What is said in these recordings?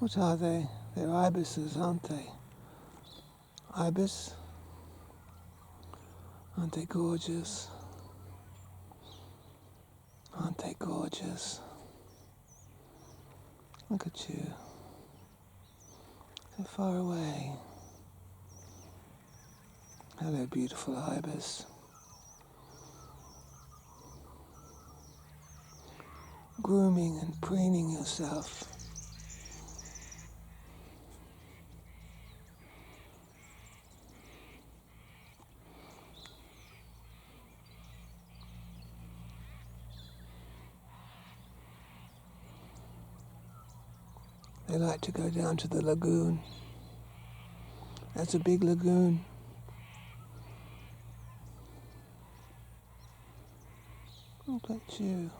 What are they? They're ibises, aren't they? Ibis? Aren't they gorgeous? Aren't they gorgeous? Look at you. So far away. Hello, beautiful ibis. Grooming and preening yourself. They like to go down to the lagoon. That's a big lagoon. Look at you.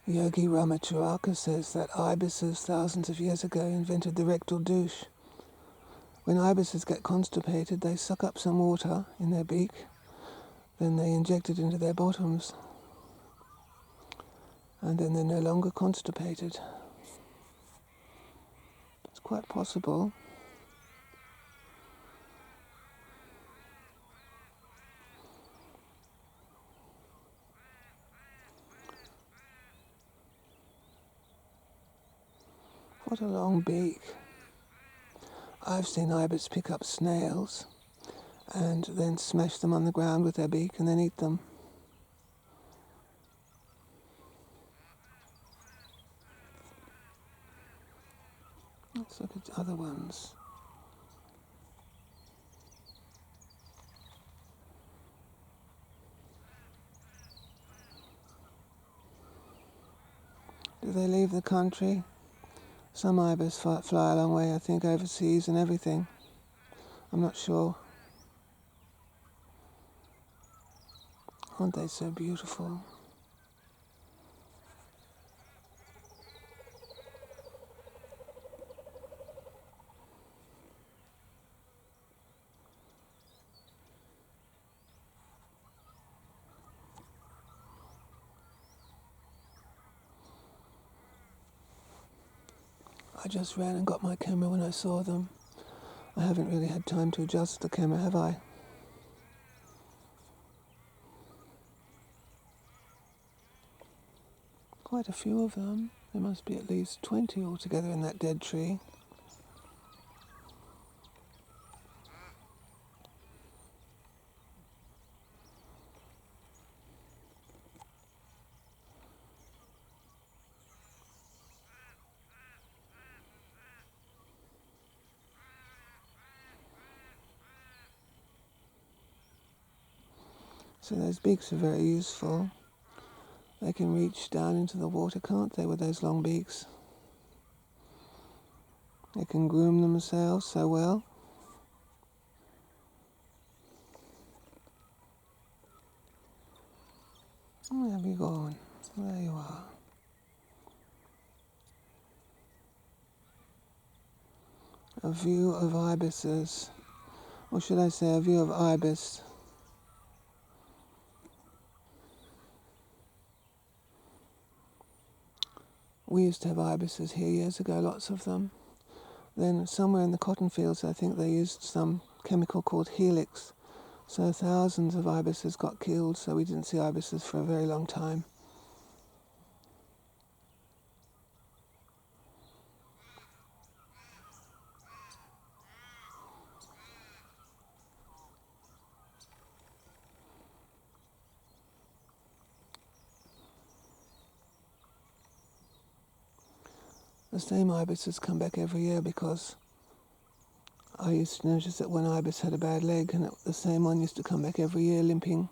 Yogi Ramacharaka says that ibises thousands of years ago invented the rectal douche. When ibises get constipated, they suck up some water in their beak, then they inject it into their bottoms, and then they're no longer constipated. It's quite possible. What a long beak. I've seen ibis pick up snails and then smash them on the ground with their beak and then eat them. Let's look at other ones. Do they leave the country? Some ibis fly a long way, I think, overseas and everything. I'm not sure. Aren't they so beautiful? I just ran and got my camera when I saw them. I haven't really had time to adjust the camera, have I? Quite a few of them. There must be at least 20 altogether in that dead tree. So those beaks are very useful. They can reach down into the water, can't they, with those long beaks? They can groom themselves so well. Where have you gone? There you are. A view of ibises, or should I say a view of ibis. We used to have ibises here years ago, lots of them. Then somewhere in the cotton fields, I think they used some chemical called helix. So thousands of ibises got killed, so we didn't see ibises for a very long time. The same ibises come back every year because I used to notice that one ibis had a bad leg and the same one used to come back every year limping.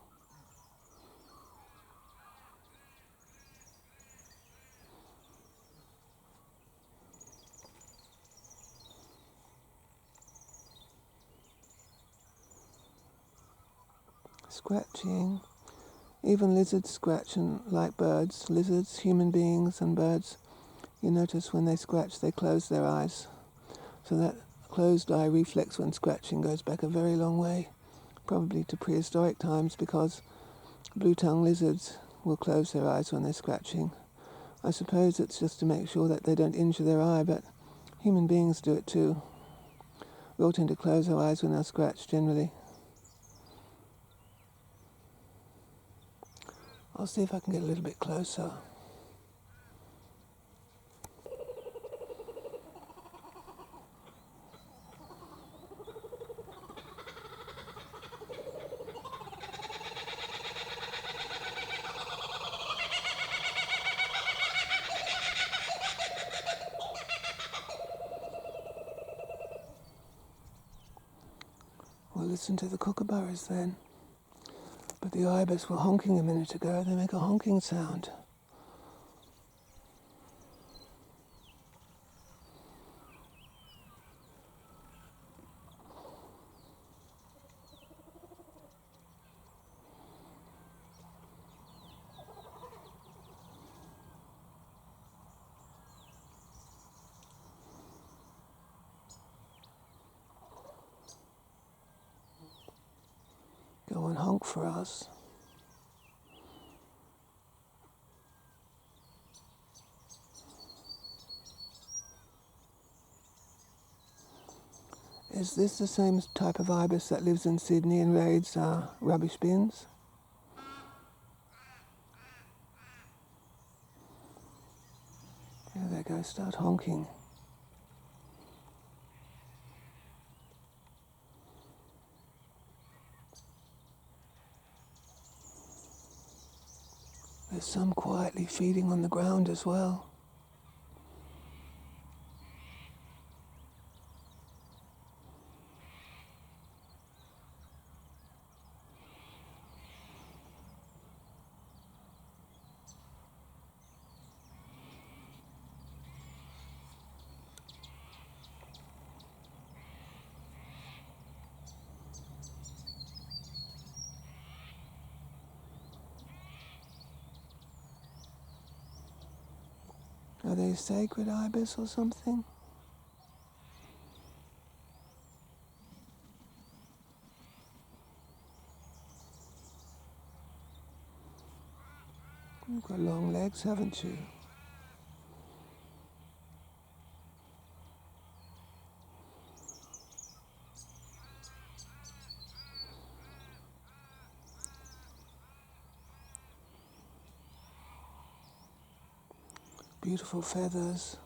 Scratching. Even lizards scratch, and like birds, lizards, human beings and birds You notice when they scratch, they close their eyes. So that closed eye reflex when scratching goes back a very long way, probably to prehistoric times, because blue-tongued lizards will close their eyes when they're scratching. I suppose it's just to make sure that they don't injure their eye, but human beings do it too. We all tend to close our eyes when they're scratched, generally. I'll see if I can get a little bit closer. We'll listen to the kookaburras then. But the ibis were honking a minute ago. They make a honking sound. Go and honk for us. Is this the same type of ibis that lives in Sydney and raids rubbish bins? There they go, start honking. There's some quietly feeding on the ground as well. Are they sacred ibis or something? You've got long legs, haven't you? Beautiful feathers.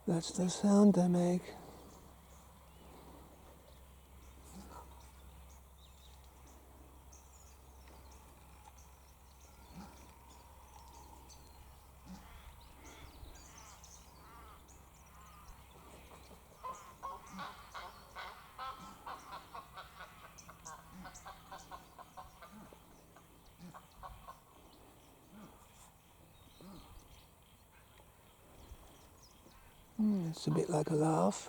That's the sound they make. It's a bit like a laugh.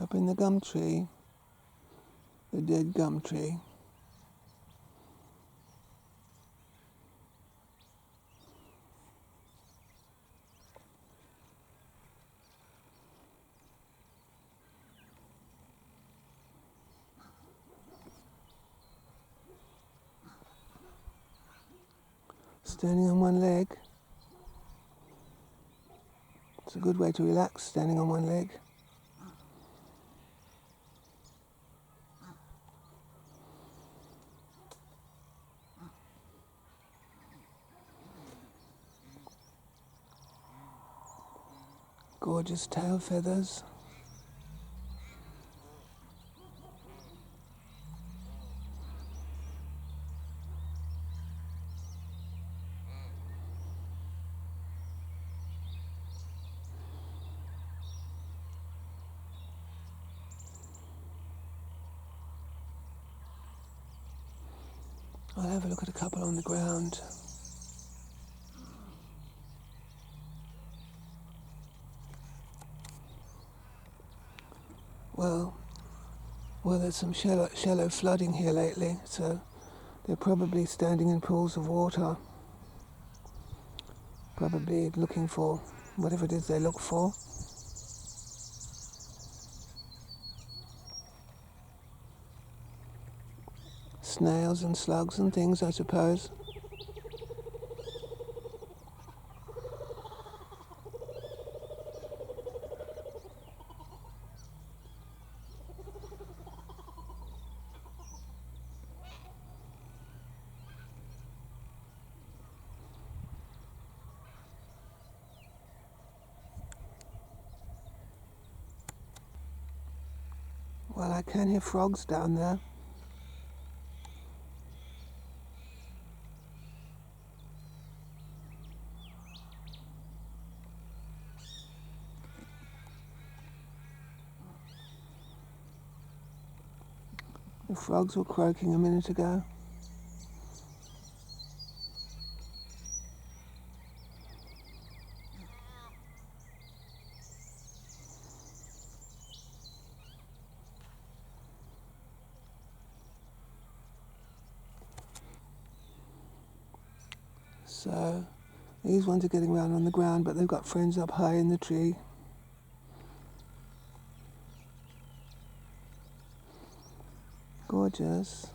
Up in the gum tree, the dead gum tree. Standing on one leg. It's a good way to relax, standing on one leg. Gorgeous tail feathers. I'll have a look at a couple on the ground. Well, there's some shallow flooding here lately, so they're probably standing in pools of water, probably looking for whatever it is they look for. Snails and slugs and things, I suppose. Well, I can hear frogs down there. The frogs were croaking a minute ago. So, these ones are getting around on the ground, but they've got friends up high in the tree. Gorgeous.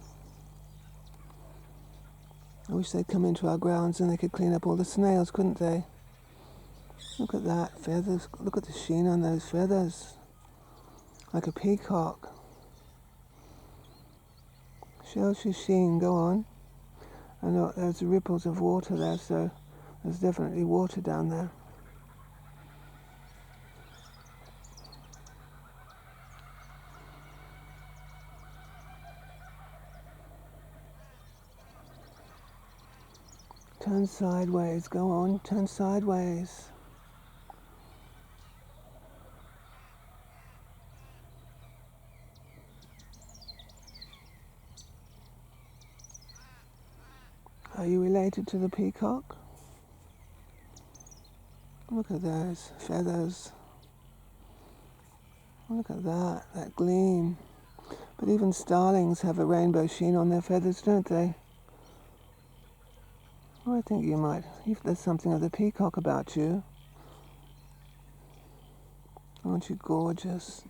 I wish they'd come into our grounds and they could clean up all the snails, couldn't they? Look at that, feathers. Look at the sheen on those feathers. Like a peacock. Show us your sheen, go on. I know there's ripples of water there, so there's definitely water down there. Turn sideways, go on, turn sideways. Are you related to the peacock? Look at those feathers. Look at that gleam. But even starlings have a rainbow sheen on their feathers, don't they? Well, I think you might. If there's something of the peacock about you. Aren't you gorgeous?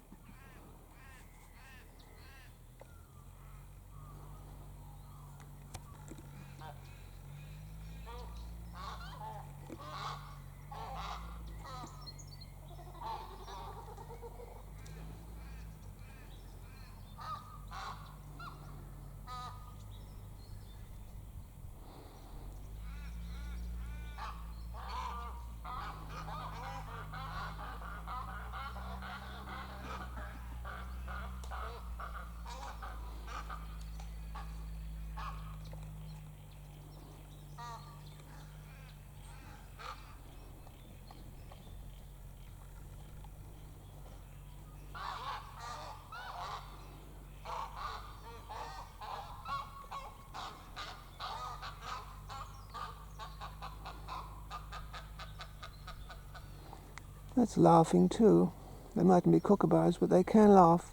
That's laughing too. They mightn't be kookaburras, but they can laugh.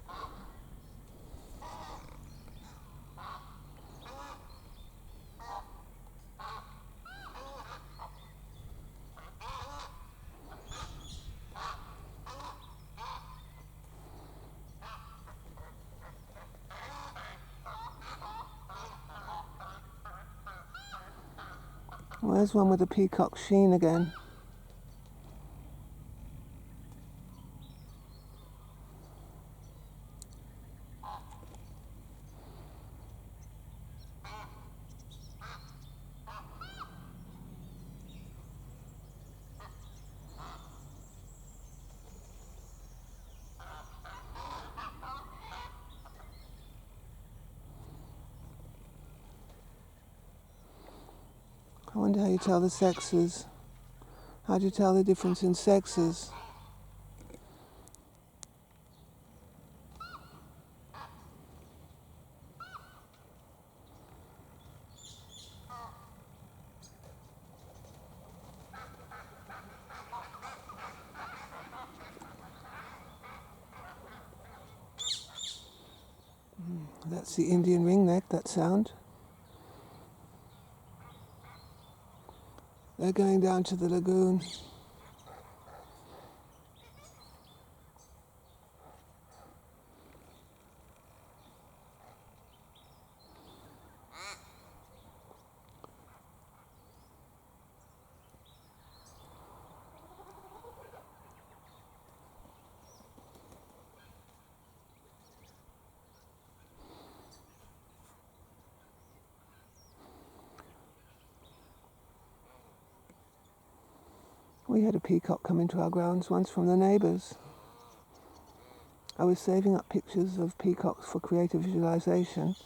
Well, there's one with a peacock sheen again. I wonder how you tell the sexes. How do you tell the difference in sexes? That's the Indian ringneck, that sound. They're going down to the lagoon. We had a peacock come into our grounds once from the neighbours. I was saving up pictures of peacocks for creative visualization,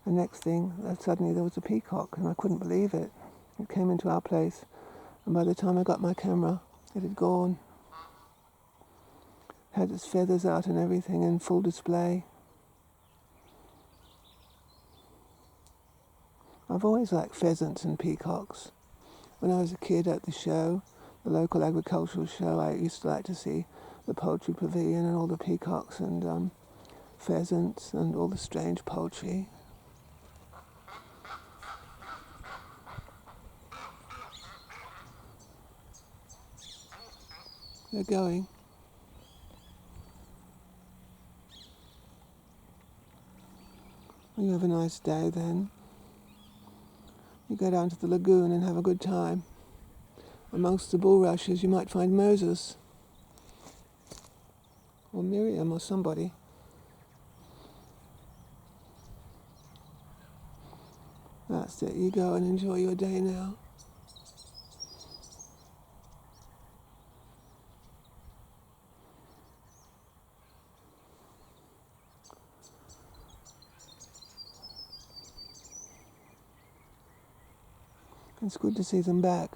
and next thing, suddenly there was a peacock, and I couldn't believe it. It came into our place, and by the time I got my camera, it had gone. Had its feathers out and everything in full display. I've always liked pheasants and peacocks. When I was a kid at the show, the local agricultural show, I used to like to see the poultry pavilion and all the peacocks and pheasants and all the strange poultry. They're going. You have a nice day then. You go down to the lagoon and have a good time. Amongst the bulrushes you might find Moses or Miriam or somebody. That's it, you go and enjoy your day now. It's good to see them back.